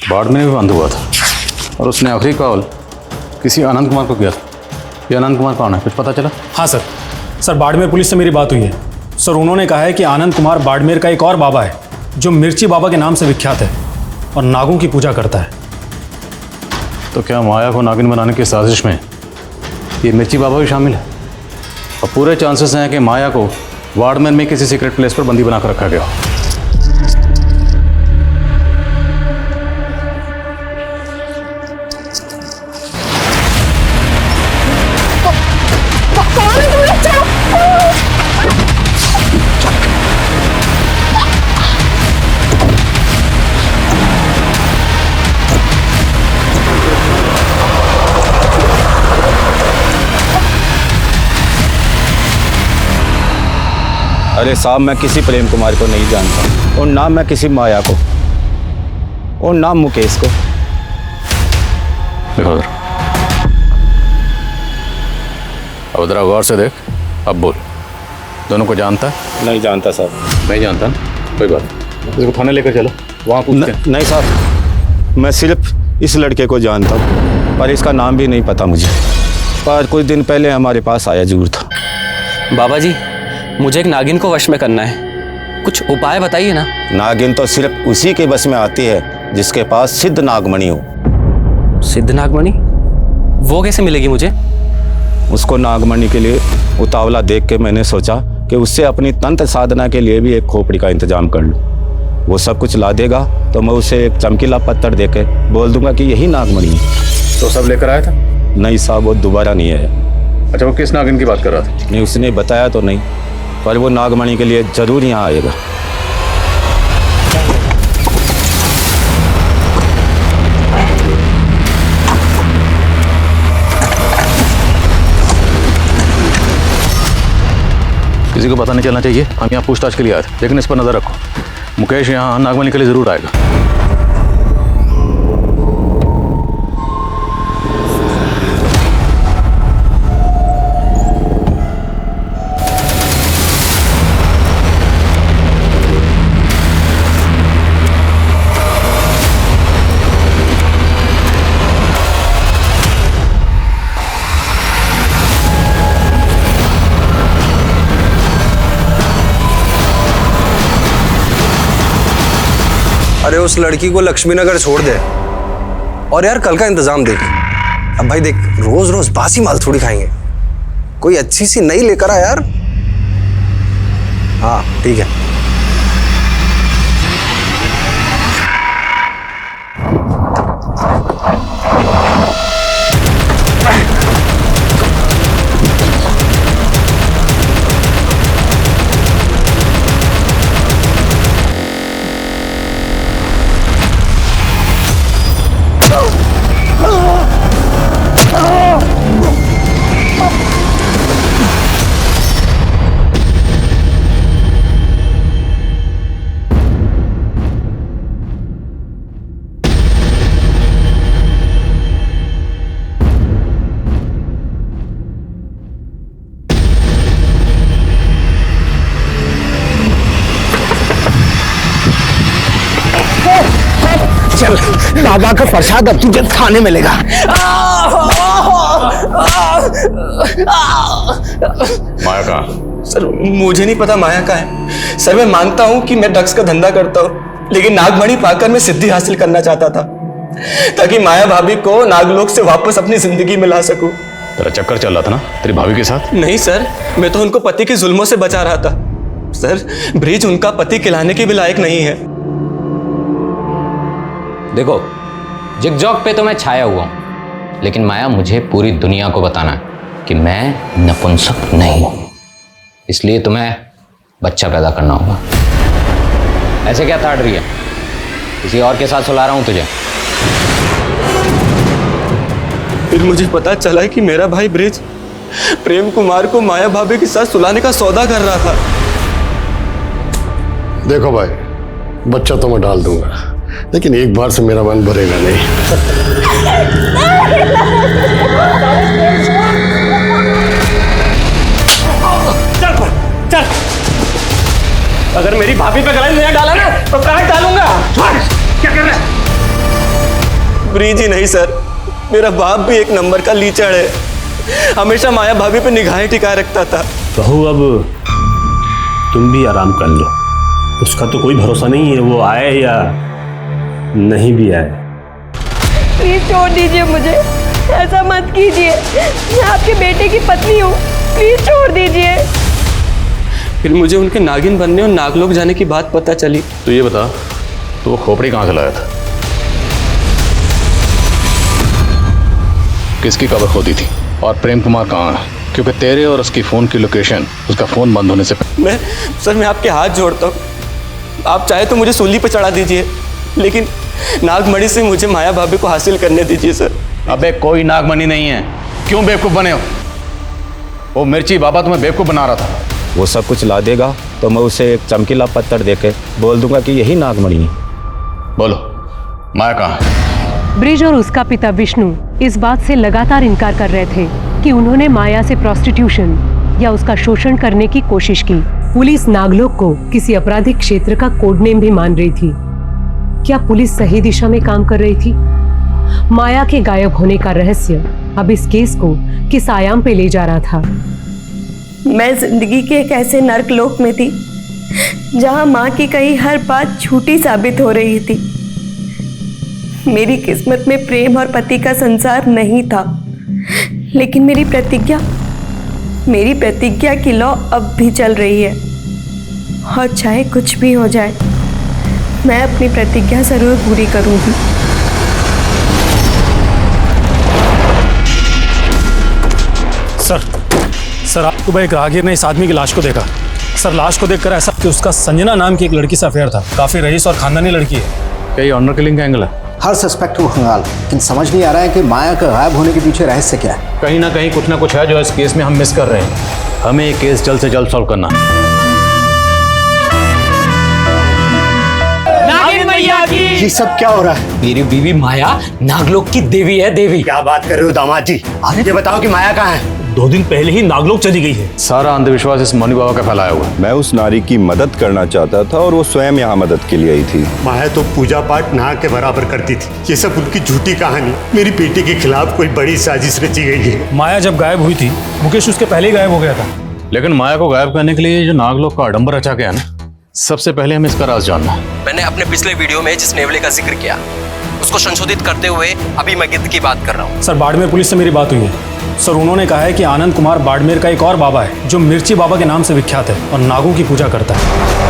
बाड़मेर में भी बंद हुआ था और उसने आखिरी कॉल किसी आनंद कुमार को किया था। ये आनंद कुमार कौन है, कुछ पता चला? हाँ सर, बाड़मेर पुलिस से मेरी बात हुई है। सर, उन्होंने कहा है कि आनंद कुमार बाड़मेर का एक और बाबा है जो मिर्ची बाबा के नाम से विख्यात है और नागों की पूजा करता है। तो क्या माया को नागिन बनाने की साजिश में ये मिर्ची बाबा भी शामिल है? और पूरे चांसेस हैं कि माया को बाड़मेर में किसी सीक्रेट प्लेस पर बंदी बनाकर रखा गया। अरे साहब, मैं किसी प्रेम कुमार को नहीं जानता और ना मैं किसी माया को और ना मुकेश को। देखो अब जरा गौर से देख, अब बोल, दोनों को जानता है? नहीं जानता साहब। नहीं जानता ना, कोई बात नहीं, इसको थाने लेकर चलो, वहाँ पूछते हैं। नहीं साहब, मैं सिर्फ इस लड़के को जानता हूँ पर इसका नाम भी नहीं पता मुझे। पर कुछ दिन पहले हमारे पास आया जरूर था। बाबा जी, मुझे एक नागिन को वश में करना है, कुछ उपाय बताइए ना। नागिन तो सिर्फ उसी के बस में आती है जिसके पास सिद्ध नागमणि हो। सिद्ध नागमणि? वो कैसे मिलेगी मुझे? उसको नागमणि के लिए उतावला देख के मैंने सोचा कि उससे अपनी तंत्र साधना के लिए भी एक खोपड़ी का इंतजाम कर लूँ। वो सब कुछ ला देगा तो मैं उसे एक चमकीला पत्थर दे के बोल दूंगा कि यही नागमणि है। तो सब लेकर आया था? नहीं साहब, वो दोबारा नहीं आया। अच्छा, वो किस नागिन की बात कर रहा था? नहीं, उसने बताया तो नहीं, पर वो नागमणि के लिए जरूर यहाँ आएगा। किसी को पता नहीं चलना चाहिए, हम यहाँ पूछताछ के लिए आए थे, लेकिन इस पर नजर रखो, मुकेश यहाँ नागमणि के लिए जरूर आएगा। अरे उस लड़की को लक्ष्मी नगर छोड़ दे और यार कल का इंतजाम देख। अब भाई देख, रोज रोज बासी माल थोड़ी खाएंगे, कोई अच्छी सी नई लेकर आ यार। हाँ ठीक है। चल, बाबा का प्रसाद अब तुझे खाने मिलेगा। माया कहाँ? सर मुझे नहीं पता माया का है। सर मैं मानता हूँ कि मैं ड्रग्स का धंधा करता हूँ, लेकिन नागमणि पाकर मैं सिद्धि हासिल करना चाहता था ताकि माया भाभी को नागलोक से वापस अपनी जिंदगी में ला सकूं। तेरा चक्कर चल रहा था ना तेरी भाभी के साथ? नहीं सर, मैं तो उनको पति के जुल्मों से बचा रहा था। सर ब्रिज उनका पति खिलाने के भी लायक नहीं है। देखो, जिगजॉग पे तो मैं छाया हुआ हूं, लेकिन माया मुझे पूरी दुनिया को बताना है कि मैं नपुंसक नहीं हूं। इसलिए तुम्हें बच्चा पैदा करना होगा। ऐसे क्या ताड़ रही है? किसी और के साथ सुला रहा हूं तुझे। फिर मुझे पता चला कि मेरा भाई ब्रिज प्रेम कुमार को माया भाभी के साथ सुलाने का सौदा कर रहा था। देखो भाई, बच्चा तो मैं डाल दूंगा, लेकिन एक बार से मेरा मन भरेगा नहीं। चल, अगर मेरी भाभी पे गला नहीं डाला ना तो काट डालूंगा। क्या कर रहा है? ब्रिज ही नहीं सर, मेरा बाप भी एक नंबर का लीचड़ है। हमेशा माया भाभी पे निगाहें टिकाए रखता था। बहू अब तुम भी आराम कर लो, उसका तो कोई भरोसा नहीं है, वो आए या नहीं भी आए। प्लीज छोड़ दीजिए मुझे, ऐसा मत कीजिए। मैं आपके बेटे की पत्नी हूँ, प्लीज छोड़ दीजिए। फिर मुझे उनके नागिन बनने और नागलोक जाने की बात पता चली। तो ये बता, तो वो खोपड़ी कहाँ से लाया था? किसकी कबर खोदी थी? और प्रेम कुमार कहाँ है? क्योंकि तेरे और उसकी फ़ोन की लोकेशन, उसका फ़ोन बंद होने से मैं आपके हाथ जोड़ता हूँ, आप चाहे तो मुझे सूली पे चढ़ा दीजिए, लेकिन नागमणि से मुझे माया भाभी को हासिल करने दीजिए सर। अबे कोई नागमणि नहीं है, क्यों बेवकूफ़ बने हो? वो मिर्ची बाबा तुम्हें बेवकूफ़ बना रहा था। वो सब कुछ ला देगा तो मैं उसे एक चमकीला पत्थर देके बोल दूंगा कि यही नागमणि है। बोलो, माया कहाँ है? ब्रिज और उसका पिता विष्णु इस बात से लगातार इनकार कर रहे थे कि उन्होंने माया से प्रोस्टिट्यूशन या उसका शोषण करने की कोशिश की। पुलिस नागलोक को किसी आपराधिक क्षेत्र का कोड नेम भी मान रही थी। क्या पुलिस सही दिशा में काम कर रही थी? माया के गायब होने का रहस्य अब इस केस को किस आयाम पे ले जा रहा था? मैं जिंदगी के एक ऐसे नर्क लोक में थी जहां माँ की कही हर बात झूठी साबित हो रही थी। मेरी किस्मत में प्रेम और पति का संसार नहीं था, लेकिन मेरी प्रतिज्ञा की लौ अब भी चल रही है। और चाहे कुछ भी हो जाए, मैं अपनी प्रतिज्ञा जरूर पूरी करूंगी। सर आपको एक राहगीर ने इस आदमी की लाश को देखा। सर लाश को देखकर ऐसा कि उसका संजना नाम की एक लड़की से अफेयर था। काफी रईस और खानदानी लड़की है। क्या ये ऑनर किलिंग का एंगल है? हर सस्पेक्ट को खंगाल, लेकिन समझ नहीं आ रहा है कि माया का गायब होने के पीछे रहस्य क्या है। कहीं ना कहीं कुछ ना कुछ है जो इस केस में हम मिस कर रहे हैं। हमें ये केस जल्द से जल्द सॉल्व करना है। नागिन मैया की। ये सब क्या हो रहा है? मेरी बीवी माया नागलोक की देवी है। देवी? क्या बात कर रहे हो दामाद जी? ये बताओ कि माया कहाँ है? 2 दिन पहले ही नागलोक चली गई है। सारा अंधविश्वास इस मौनी बाबा का फैलाया हुआ है। मैं उस नारी की मदद करना चाहता था और वो स्वयं यहाँ मदद के लिए आई थी। माया तो पूजा पाठ ना के बराबर करती थी। ये सब उनकी झूठी कहानी। मेरी बेटी के खिलाफ कोई बड़ी साजिश रची गई है। माया जब गायब हुई थी, मुकेश उसके पहले ही गायब हो गया था। लेकिन माया को गायब करने के लिए जो नागलोक का आडंबर रचा गया ना, सबसे पहले हमें इसका राज जानना है। मैंने अपने पिछले वीडियो में जिस नेवले का जिक्र किया उसको संशोधित करते हुए अभी मैं गिद्ध की बात कर रहा हूँ। सर बाड़मेर पुलिस से मेरी बात हुई है। सर उन्होंने कहा है कि आनंद कुमार बाड़मेर का एक और बाबा है जो मिर्ची बाबा के नाम से विख्यात है और नागों की पूजा करता है।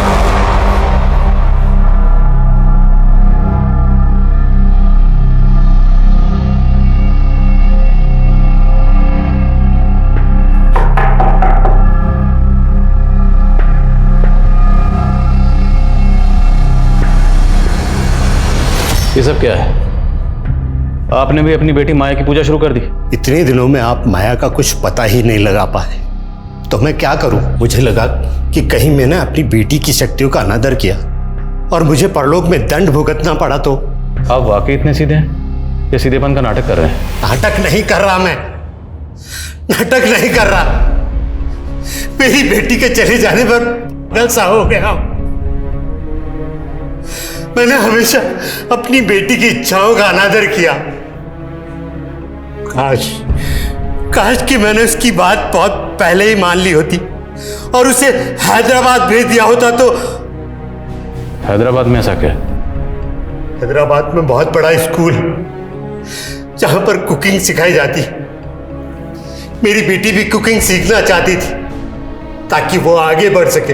ये सब क्या है? आपने भी अपनी बेटी माया की पूजा शुरू कर दी। इतने दिनों में आप माया का कुछ पता ही नहीं लगा पाए, तो मैं क्या करूं? मुझे लगा कि कहीं मैंने अपनी बेटी की शक्तियों का अनादर किया और मुझे परलोक में दंड भुगतना पड़ा तो। आप वाकई इतने सीधे हैं? ये सीधेपन का नाटक कर रहे हैं? नाटक नहीं कर रहा मैं, नाटक नहीं कर रहा। मेरी बेटी के चले जाने पर पागल सा हो गया। मैंने हमेशा अपनी बेटी की इच्छाओं का अनादर किया। काश कि मैंने उसकी बात बहुत पहले ही मान ली होती और उसे हैदराबाद भेज दिया होता। तो हैदराबाद में ऐसा क्या है? हैदराबाद में बहुत बड़ा स्कूल जहां पर कुकिंग सिखाई जाती। मेरी बेटी भी कुकिंग सीखना चाहती थी ताकि वो आगे बढ़ सके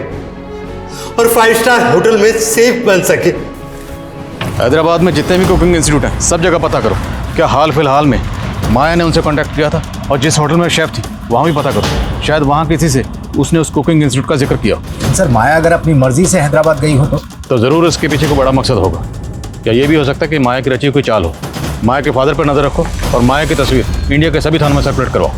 और 5 स्टार होटल में सेफ बन सके। हैदराबाद में जितने भी कुकिंग इंस्टीट्यूट हैं सब जगह पता करो। क्या हाल फिलहाल में माया ने उनसे कांटेक्ट किया था? और जिस होटल में शेफ थी वहाँ भी पता करो, शायद वहाँ किसी से उसने उस कुकिंग इंस्टीट्यूट का जिक्र किया। सर माया अगर अपनी मर्जी से हैदराबाद गई हो तो ज़रूर इसके पीछे कोई बड़ा मकसद होगा। क्या ये भी हो सकता है कि माया की रची हुई कोई चाल हो? माया के फादर पर नजर रखो और माया की तस्वीर इंडिया के सभी थानों में सर्कुलेट करवाओ।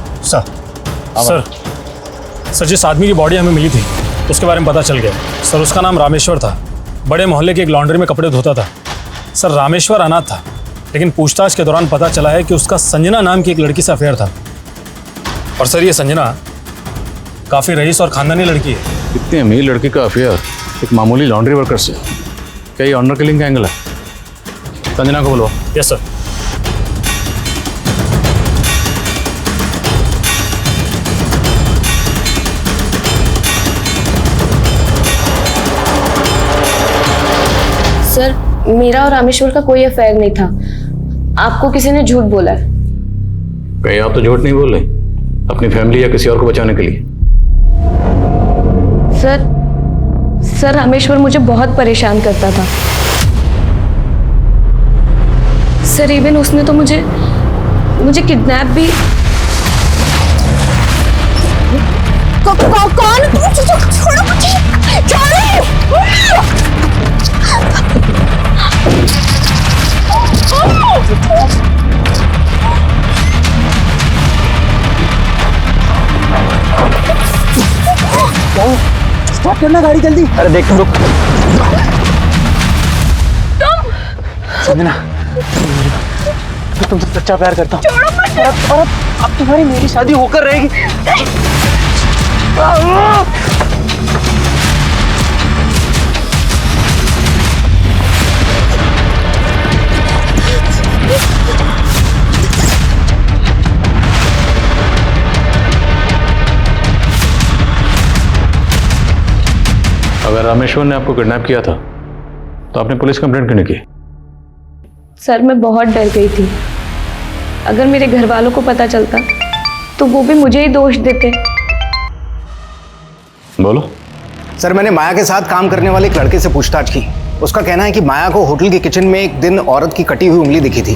सर जिस आदमी की बॉडी हमें मिली थी उसके बारे में पता चल गया। सर उसका नाम रामेश्वर था, बड़े मोहल्ले के एक लॉन्ड्री में कपड़े धोता था। सर रामेश्वर अनाथ था, लेकिन पूछताछ के दौरान पता चला है कि उसका संजना नाम की एक लड़की से अफेयर था। और सर ये संजना काफ़ी रईस और खानदानी लड़की है। इतनी अमीर लड़की का अफेयर एक मामूली लॉन्ड्री वर्कर से? क्या ये ऑनर किलिंग का एंगल है? संजना को बोलो। Yes sir. सर मेरा और रामेश्वर का कोई अफेयर नहीं था, आपको किसी ने झूठ बोला है। कहीं आप तो झूठ नहीं बोल रहे अपनी फैमिली या किसी और को बचाने के लिए? सर रामेश्वर मुझे बहुत परेशान करता था। सर इवन उसने तो मुझे किडनैप भी। कौन? छोड़ो मुझे। स्टॉप करना गाड़ी जल्दी। अरे देख तुम रुक। संजना मैं तुमसे सच्चा प्यार करता हूँ और अब तुम्हारी मेरी शादी होकर रहेगी। अगर रामेश्वर ने आपको किडनैप किया था तो आपने पुलिस कंप्लेंट क्यों नहीं की? सर मैं बहुत डर गई थी, अगर मेरे घर वालों को पता चलता तो वो भी मुझे ही दोष देते। बोलो। सर मैंने माया के साथ काम करने वाले एक लड़के से पूछताछ की। उसका कहना है कि माया को होटल के किचन में एक दिन औरत की कटी हुई उंगली दिखी थी।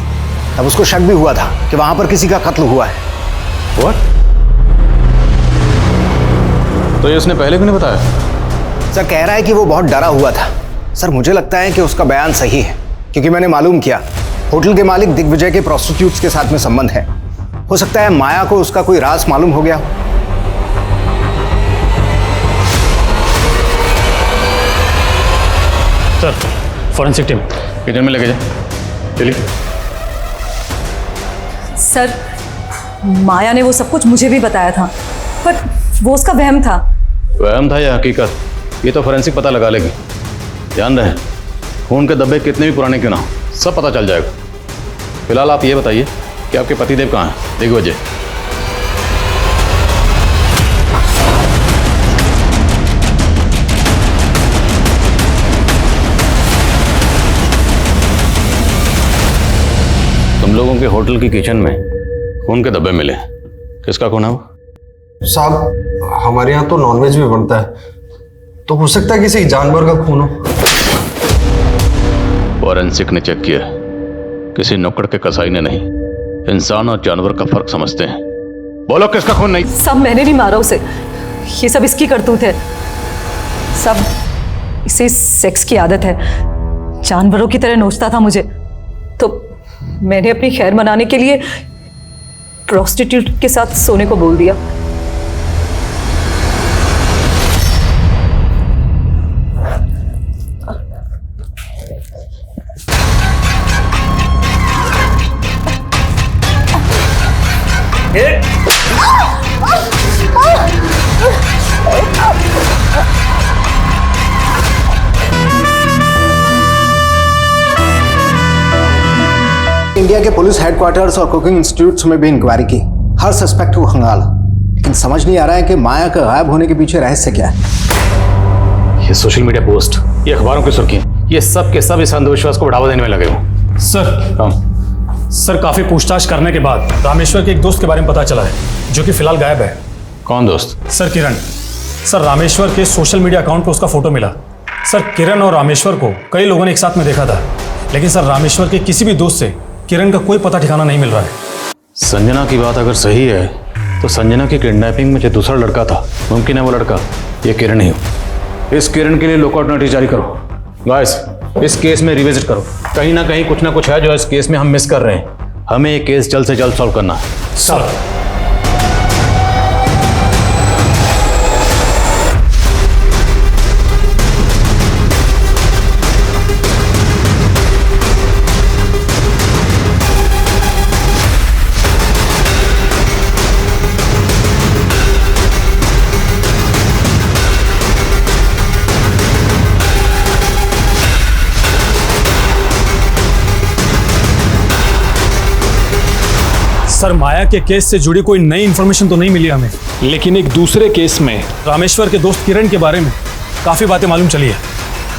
तब उसको शक भी हुआ था कि वहां पर किसी का कत्ल हुआ है। What? तो ये उसने पहले क्यों नहीं बताया? सर कह रहा है कि वो बहुत डरा हुआ था। सर मुझे लगता है कि उसका बयान सही है, क्योंकि मैंने मालूम किया होटल के मालिक दिग्विजय के प्रोस्टिट्यूट्स के साथ में संबंध है। हो सकता है माया को उसका कोई राज मालूम हो गया हो। सर फॉरेंसिक टीम किचन में लेके जाए। चलिए। सर माया ने वो सब कुछ मुझे भी बताया था, पर वो उसका वहम था। वहम था या हकीकत, ये तो फोरेंसिक पता लगा लेगी। ध्यान रहे खून के धब्बे कितने भी पुराने क्यों ना हो, सब पता चल जाएगा। फिलहाल आप ये बताइए कि आपके पतिदेव कहाँ हैं? दिग्विजय। तुम लोगों के होटल की किचन में खून के धब्बे मिले, किसका खून है वो? साहब हमारे यहाँ तो नॉनवेज भी बनता है, तो हो सकता है किसी जानवर का खून हो। फॉरेंसिक ने चेक किया, किसी नुक्कड़ के कसाई ने नहीं। इंसान और जानवर का फर्क समझते हैं। बोलो किसका खून? नहीं। सब मैंने नहीं मारा उसे, ये सब इसकी करतूत है। सब इसे सेक्स की आदत है, जानवरों की तरह नोचता था मुझे, तो मैंने अपनी खैर मनाने के लिए प्रोस्टिट्यूट के साथ सोने को बोल दिया। इंडिया के पुलिस हेडक्वार्टर्स और कुकिंग इंस्टीट्यूट्स में भी इंक्वायरी की। हर सस्पेक्ट को खंगाला, लेकिन समझ नहीं आ रहा है कि माया के गायब होने के पीछे रहस्य क्या है। ये सोशल मीडिया पोस्ट, ये अखबारों की सुर्खियां, ये सब के सब इस अंधविश्वास को बढ़ावा देने में लगे हो। सर काफी पूछताछ करने के बाद रामेश्वर के एक दोस्त के बारे में पता चला है जो कि फिलहाल गायब है। कौन दोस्त? सर किरण। सर रामेश्वर के सोशल मीडिया अकाउंट पर उसका फोटो मिला। सर किरण और रामेश्वर को कई लोगों ने एक साथ में देखा था, लेकिन सर रामेश्वर के किसी भी दोस्त से किरण का कोई पता ठिकाना नहीं मिल रहा है। संजना की बात अगर सही है तो संजना की किडनैपिंग में जो दूसरा लड़का था, मुमकिन है वो लड़का ये किरण ही हो। इस किरण के लिए लुकआउट नोटिस जारी करो। गाइस, इस केस में रिविजिट करो। कहीं ना कहीं कुछ ना कुछ है जो इस केस में हम मिस कर रहे हैं। हमें ये केस जल्द से जल्द सॉल्व करना है। सर सर माया के केस से जुड़ी कोई नई इन्फॉर्मेशन तो नहीं मिली हमें, लेकिन एक दूसरे केस में रामेश्वर के दोस्त किरण के बारे में काफ़ी बातें मालूम चली है।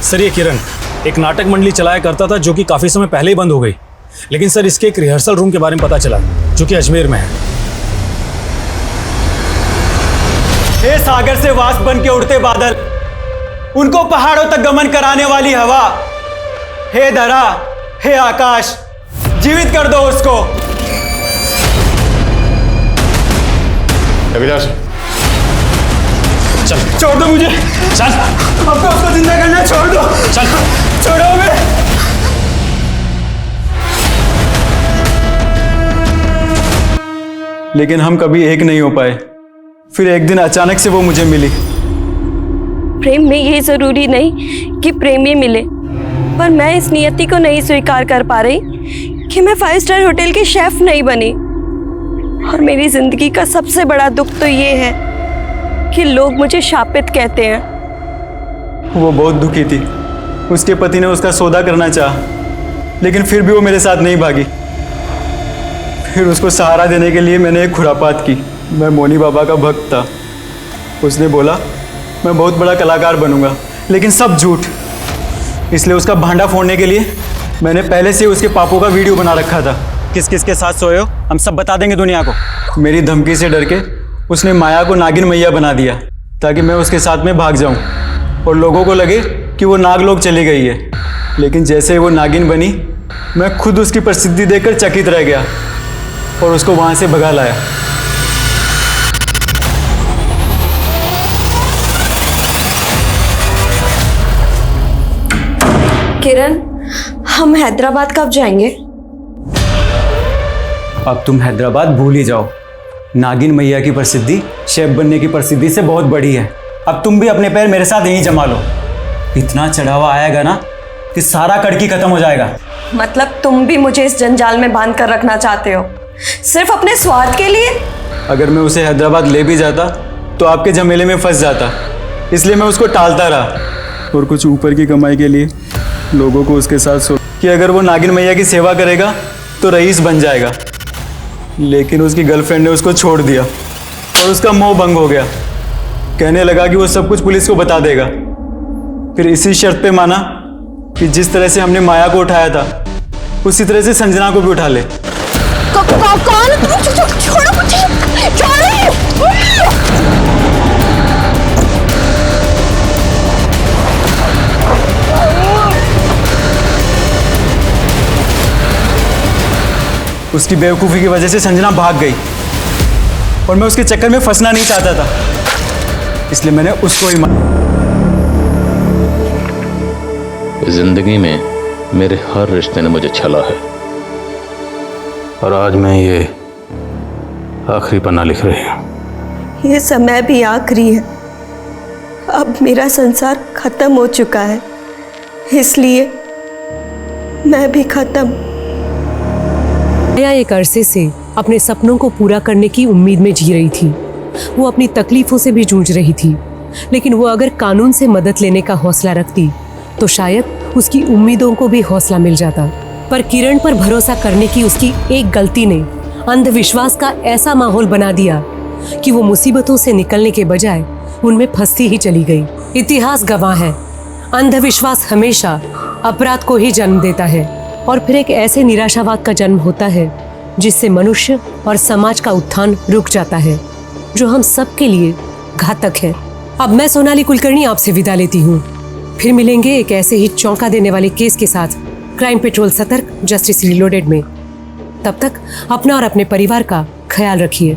सर ये किरण एक नाटक मंडली चलाया करता था जो कि काफ़ी समय पहले ही बंद हो गई, लेकिन सर इसके एक रिहर्सल रूम के बारे में पता चला जो कि अजमेर में है। हे सागर से वाष्प बन के उड़ते बादल, उनको पहाड़ों तक गमन कराने वाली हवा, हे धरा, हे आकाश, जीवित कर दो उसको। अभिलाष, चल छोड़ दो मुझे, चल अब तो उसको जिंदा करना है, छोड़ दो, चल छोड़ो हमें। लेकिन हम कभी एक नहीं हो पाए। फिर एक दिन अचानक से वो मुझे मिली। प्रेम में ये जरूरी नहीं कि प्रेमी मिले, पर मैं इस नियति को नहीं स्वीकार कर पा रही कि मैं 5 स्टार होटल की शेफ नहीं बनी। और मेरी जिंदगी का सबसे बड़ा दुख तो ये है कि लोग मुझे शापित कहते हैं। वो बहुत दुखी थी। उसके पति ने उसका सौदा करना चाहा, लेकिन फिर भी वो मेरे साथ नहीं भागी। फिर उसको सहारा देने के लिए मैंने एक खुरापात की। मैं मोनी बाबा का भक्त था। उसने बोला मैं बहुत बड़ा कलाकार बनूंगा, लेकिन सब झूठ। इसलिए उसका भांडा फोड़ने के लिए मैंने पहले से उसके पापों का वीडियो बना रखा था। किस किस के साथ सोए हो हम सब बता देंगे दुनिया को। मेरी धमकी से डर के उसने माया को नागिन मैया बना दिया ताकि मैं उसके साथ में भाग जाऊं और लोगों को लगे कि वो नागलोक चली गई है। लेकिन जैसे ही वो नागिन बनी, मैं खुद उसकी प्रसिद्धि देखकर चकित रह गया और उसको वहां से भगा लाया। किरण, हम हैदराबाद कब जाएंगे? अब तुम हैदराबाद भूल ही जाओ। नागिन मैया की प्रसिद्धि शेफ बनने की प्रसिद्धि से बहुत बड़ी है। अब तुम भी अपने पैर मेरे साथ यहीं जमा लो। इतना चढ़ावा आएगा ना कि सारा कड़की खत्म हो जाएगा। मतलब तुम भी मुझे इस जंजाल में बांध कर रखना चाहते हो, सिर्फ अपने स्वार्थ के लिए? अगर मैं उसे हैदराबाद ले भी जाता तो आपके झमेले में फंस जाता, इसलिए मैं उसको टालता रहा। और कुछ ऊपर की कमाई के लिए लोगों को उसके साथ सोच कि अगर वो नागिन मैया की सेवा करेगा तो रईस बन जाएगा। लेकिन उसकी गर्लफ्रेंड ने उसको छोड़ दिया और उसका मोह भंग हो गया। कहने लगा कि वो सब कुछ पुलिस को बता देगा। फिर इसी शर्त पे माना कि जिस तरह से हमने माया को उठाया था उसी तरह से संजना को भी उठा ले। कौन? छोड़ो मुझे, उसकी बेवकूफ़ी की वजह से संजना भाग गई और मैं उसके चक्कर में फंसना नहीं चाहता था, इसलिए मैंने उसको ही जिंदगी में मेरे हर रिश्ते ने मुझे छला है और आज मैं ये आखिरी पन्ना लिख रही हूँ। ये समय भी आखिरी है। अब मेरा संसार खत्म हो चुका है, इसलिए मैं भी खत्म। माया एक अरसे से अपने सपनों को पूरा करने की उम्मीद में जी रही थी। वो अपनी तकलीफों से भी जूझ रही थी, लेकिन वो अगर कानून से मदद लेने का हौसला रखती तो शायद उसकी उम्मीदों को भी हौसला मिल जाता। पर किरण पर भरोसा करने की उसकी एक गलती ने अंधविश्वास का ऐसा माहौल बना दिया कि वो मुसीबतों से निकलने के बजाय उनमें फंसती ही चली गई। इतिहास गवाह है, अंधविश्वास हमेशा अपराध को ही जन्म देता है और फिर एक ऐसे निराशावाद का जन्म होता है जिससे मनुष्य और समाज का उत्थान रुक जाता है, जो हम सबके लिए घातक है। अब मैं सोनाली कुलकर्णी आपसे विदा लेती हूँ। फिर मिलेंगे एक ऐसे ही चौंका देने वाले केस के साथ क्राइम पेट्रोल सतर्क, जस्टिस रिलोडेड में। तब तक अपना और अपने परिवार का ख्याल रखिए।